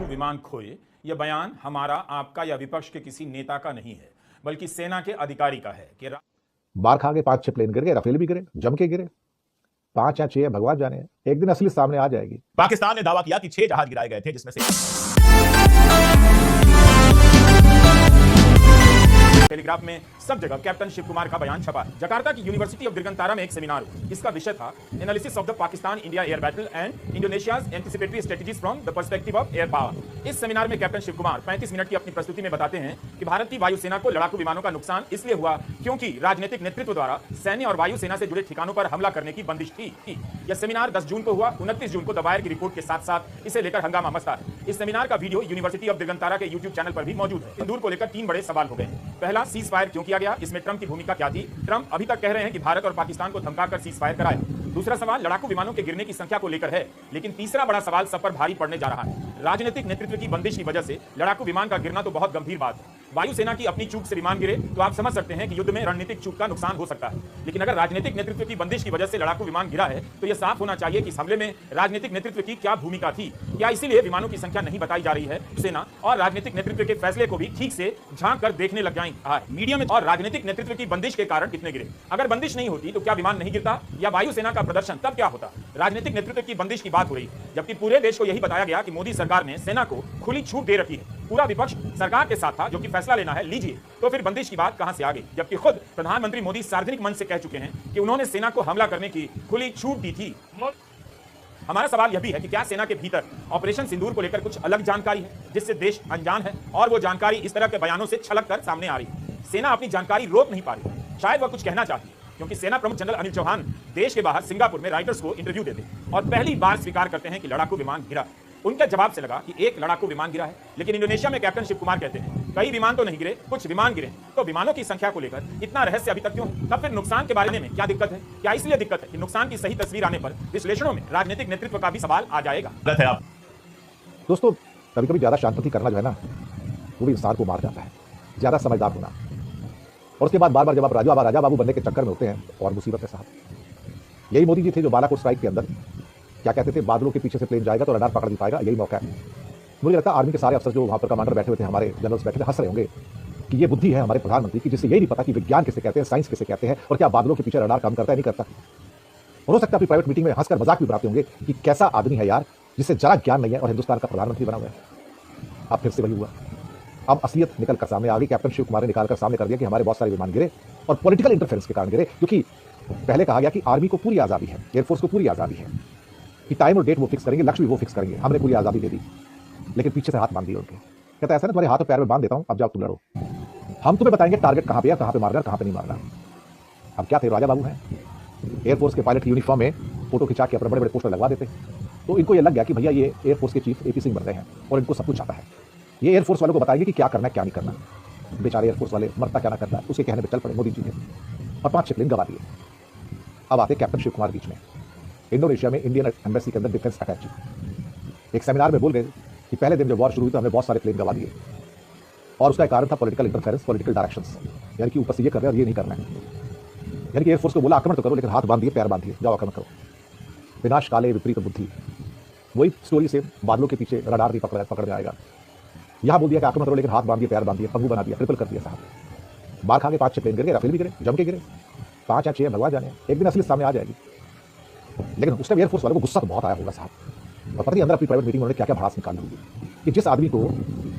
लड़ाकू विमान खोए, यह बयान हमारा, आपका या विपक्ष के किसी नेता का नहीं है, बल्कि सेना के अधिकारी का है कि बार खा के 5-6 प्लेन गिर गए, राफेल भी गिरे, जम के गिरे, 5 या 6 भगवान जाने, एक दिन असली सामने आ जाएगी। पाकिस्तान ने दावा किया कि 6 जहाज गिराए गए थे, जिसमें से टेलीग्राफ में सब जगह कैप्टन शिव कुमार का बयान छपा है। जकार्ता की यूनिवर्सिटी ऑफ दिगंतारा में एक सेमिनार हुआ। इसका विषय था analysis of the Pakistan India air battle and इंडोनेशियाज anticipatory strategies from the perspective of air power. इस सेमिनार में कैप्टन शिव कुमार 35 मिनट की अपनी प्रस्तुति में बताते हैं कि भारत की वायुसेना को लड़ाकू विमानों का नुकसान इसलिए हुआ क्योंकि राजनीतिक नेतृत्व द्वारा सैन्य और वायुसेना से जुड़े ठिकानों पर हमला करने की बंदिश थी। यह सेमिनार 10 जून को हुआ। 29 जून को दबायर की रिपोर्ट के साथ साथ इसे लेकर हंगामा मचा है। इस सेमिनार का वीडियो यूनिवर्सिटी ऑफ दिगंतारा के यूट्यूब चैनल पर भी मौजूद है। सिंदूर को लेकर 3 बड़े सवाल हो गए। पहला, सीज फायर क्यों किया गया, इसमें ट्रंप की भूमिका क्या थी? ट्रंप अभी तक कह रहे हैं कि भारत और पाकिस्तान को धमकाकर सीज फायर कराया। दूसरा सवाल लड़ाकू विमानों के गिरने की संख्या को लेकर है। लेकिन तीसरा बड़ा सवाल सब पर भारी पड़ने जा रहा है। राजनीतिक नेतृत्व की बंदिश की वजह से लड़ाकू विमान का गिरना तो बहुत गंभीर बात है। वायुसेना की अपनी चूक से विमान गिरे तो आप समझ सकते हैं कि युद्ध में रणनीतिक चूक का नुकसान हो सकता है। लेकिन अगर राजनीतिक नेतृत्व की बंदिश की वजह से लड़ाकू विमान गिरा है तो यह साफ होना चाहिए कि इस हमले में राजनीतिक नेतृत्व की क्या भूमिका थी। क्या इसीलिए विमानों की संख्या नहीं बताई जा रही है? सेना और राजनीतिक नेतृत्व के फैसले को भी ठीक से झांक कर देखने लग जाएंगे। मीडिया में और राजनीतिक नेतृत्व की बंदिश के कारण कितने गिरे? अगर बंदिश नहीं होती तो क्या विमान नहीं गिरता या वायुसेना का प्रदर्शन तब क्या होता? राजनीतिक नेतृत्व की बंदिश की बात हो रही है, जबकि पूरे देश को यही बताया गया कि मोदी सरकार ने सेना को खुली छूट दे रखी है। पूरा विपक्ष सरकार के साथ था जो कि फैसला लेना है लीजिए, तो फिर बंदिश की बात कहां से आ गई? जबकि खुद प्रधानमंत्री मोदी सार्वजनिक मंच से कह चुके हैं कि उन्होंने सेना को हमला करने की खुली छूट दी थी। हमारा सवाल यह भी है कि क्या सेना के भीतर ऑपरेशन सिंदूर को लेकर कुछ अलग जानकारी है जिससे देश अनजान है और वो जानकारी इस तरह के बयानों से छलक कर सामने आ रही है? सेना अपनी जानकारी रोक नहीं पा रही। शायद वह कुछ कहना चाहती है, क्योंकि सेना प्रमुख जनरल अनिल चौहान देश के बाहर सिंगापुर में राइटर्स को इंटरव्यू देते और पहली बार स्वीकार करते हैं कि लड़ाकू विमान गिरा। उनके जवाब से लगा कि एक लड़ाकू विमान गिरा है, लेकिन इंडोनेशिया में कैप्टन शिव कुमार कहते हैं कई विमान तो नहीं गिरे, कुछ विमान गिरे। तो विमानों की संख्या को लेकर इतना रहस्य अभी तक क्यों? तब फिर नुकसान के बारे में क्या दिक्कत है? क्या इसलिए दिक्कत है कि नुकसान की सही तस्वीर आने पर विश्लेषणों में राजनीतिक नेतृत्व का भी सवाल आ जाएगा? दोस्तों, कभी कभी ज्यादा शांति करना जो है ना, वो भी इंसान को मार जाता है। ज्यादा समझदार होना और उसके बाद बार बार जब आप राजा बाबू बनने के चक्कर में होते हैं और मुसीबत है साहब। यही मोदी जी थे जो बालाकोट स्ट्राइक के अंदर क्या कहते थे, बादलों के पीछे से प्लेन जाएगा तो रडार पकड़ नहीं पाएगा। यही मौका है। मुझे लगता है आर्मी के सारे अफसर जो वहां पर कमांडर बैठे हुए थे, हमारे जनरल्स बैठे थे, हंस रहे होंगे कि ये बुद्धि है हमारे प्रधानमंत्री की, जिससे यही नहीं पता कि विज्ञान किसे कहते हैं, साइंस किसे कहते हैं, और क्या बादलों के पीछे रडार काम करता है नहीं करता। हो सकता है अपनी प्राइवेट मीटिंग में हंसकर मजाक भी बनाते होंगे कि कैसा आदमी है यार जिससे जरा ज्ञान नहीं है और हिंदुस्तान का प्रधानमंत्री बना हुआ है। अब फिर से वही हुआ। अब असलियत निकल कर सामने आ गई। कैप्टन शिव कुमार ने निकाल कर सामने कर दिया कि हमारे बहुत सारे विमान गिरे और पॉलिटिकल इंटरफेरेंस के कारण गिरे। क्योंकि पहले कहा गया कि आर्मी को पूरी आज़ादी है, एयरफोर्स को पूरी आज़ादी है कि टाइम और डेट वो फिक्स करेंगे, लक्ष्य भी वो फिक्स करेंगे, हमने पूरी आज़ादी दे दी। लेकिन पीछे से हाथ बांध दिए उनके। कहता है ऐसा ना, तुम्हारे हाथ और पैर में बांध देता हूं, अब जाओ तुम लड़ो, हम तुम्हें बताएंगे टारगेट कहां पे है, कहां पे मारना, कहां पे नहीं मारना। अब क्या थे, राजा बाबू हैं, एयरफोर्स के पायलट की यूनिफॉर्म में फोटो खिंचा के अपने बड़े बड़े पोस्टर लगवा देते। तो इनको ये लग गया कि भैया ये एयरफोर्स के चीफ एपी सिंह बन रहे हैं और इनको सब कुछ आता है। ये एयरफोर्स वालों को बताएंगे कि क्या करना है क्या नहीं करना। बेचारे एयरफोर्स वाले मरता क्या ना करता है, उसके कहने पर चल पड़े मोदी जी ने और 5-6 प्लेन गवा दिए। अब आते कैप्टन शिव कुमार बीच में, इंडोनेशिया में इंडियन एम्बेसी के अंदर डिफेंस अटैची एक सेमिनार में बोल गए कि पहले दिन जब वॉर शुरू हुई तो हमने बहुत सारे प्लेन गवा दिए और उसका कारण था पॉलिटिकल इंटरफेरेंस, पॉलिटिकल डायरेक्शंस। यानी कि ऊपर से ये कर रहे हैं और ये नहीं करना है। यानी कि एयरफोर्स को बोला आक्रमण तो करो, लेकिन हाथ बांध दिए, पैर बांध दिए, जाओ आक्रमण करो। विनाश काले विपरीत बुद्धि, वही स्टोरी से बादलों के पीछे रडार भी पकड़ जाएगा। यहाँ बोल दिया कि आक्रमण करो, लेकिन हाथ बांध दिए, पैर बांध दिए, पंगू बना दिया, ट्रिपल कर दिया साहब। बार खा के 5-6 प्लेन गिर गए, राफेल भी गिरे, जम के गिरे, 5 या 6 भगवान जाने, एक दिन असली सामने आ जाएगी। लेकिन उस टाइम एयरफोर्स वालों को गुस्सा तो बहुत आया होगा साहब, और पता नहीं अंदर अपनी प्राइवेट मीटिंग में उन्होंने क्या क्या भड़ास निकाली होगी कि जिस आदमी को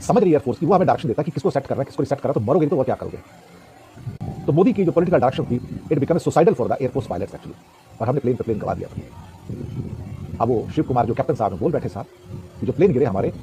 समझ रही एयरफोर्स की वो हमें डायरेक्शन देता है कि किसको सेट करना है, किसको सेट करना, तो मरोगे तो वो क्या करोगे। तो मोदी की जो पॉलिटिकल डायरेक्शन थी, it become suicidal for the air force pilots actually, और हमने प्लेन पे प्लेन गवा दिया था। अब वो शिव कुमार जो कैप्टन साहब बोल बैठे साहब कि जो प्लेन गिरे हमारे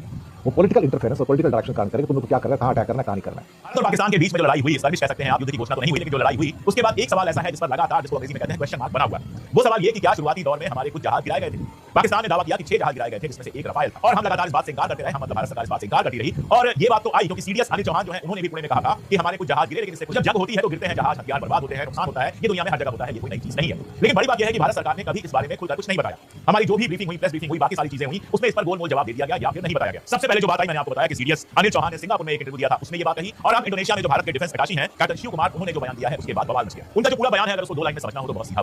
वो पॉलिटिकल इंटरफेरेंस और पॉलिटिकल डायरेक्शन काम करेंगे, तुम लोग क्या कर रहे हैं, कहां अटैक करना है, कहां नहीं करना है। भारत और पाकिस्तान के बीच में जो लड़ाई हुई, कह सकते हैं आप, युद्ध की घोषणा तो नहीं हुई, लेकिन जो लड़ाई हुई उसके बाद एक सवाल ऐसा है जिस पर लगातार, जिसको अंग्रेजी में कहते हैं क्वेश्चन मार्क बना हुआ है। वो सवाल ये कि क्या शुरुआती दौर में हमारे कुछ जहाज गिराए गए थे? पाकिस्तान ने दावा किया कि 6 जहाज गिराए गए थे, जिसमें से एक रफाल था, और हम लगातार इस बात से इनकार करते रहे, हम भारत सरकार इस बात से इनकार करती रही। और ये बात तो आई क्योंकि सीडीएस अनिल चौहान जो है उन्होंने भी पुणे में कहा था कि हमारे कुछ जहाज गिरे, लेकिन इससे कुछ जब जंग होती है तो गिरते हैं जहाज, हथियार बर्बाद होते हैं, नुकसान होता है, ये दुनिया में हर जगह होता है, ये कोई नई चीज नहीं है। लेकिन बड़ी बात यह है कि भारत सरकार ने कभी इस बारे में खुलकर कुछ नहीं बताया। हमारी जो भी ब्रीफिंग हुई, प्रेस ब्रीफिंग हुई, बाकी सारी चीजें हुई, उसमें इस पर गोल मोल जवाब दे दिया गया या फिर नहीं बताया गया। सबसे पहले जो बात आई, मैंने आपको बताया कि सीडीएस अनिल चौहान ने सिंगापुर में एक इंटरव्यू दिया था, उसमें ये बात कही, और अब इंडोनेशिया में जो भारत के डिफेंस अटैची हैं कैप्टन शिव कुमार, उन्होंने जो बयान दिया है उसके बाद बवाल मच गया। उनका जो पूरा बयान है, अगर उसको 2 लाइन में समझना हो तो बहुत सीधा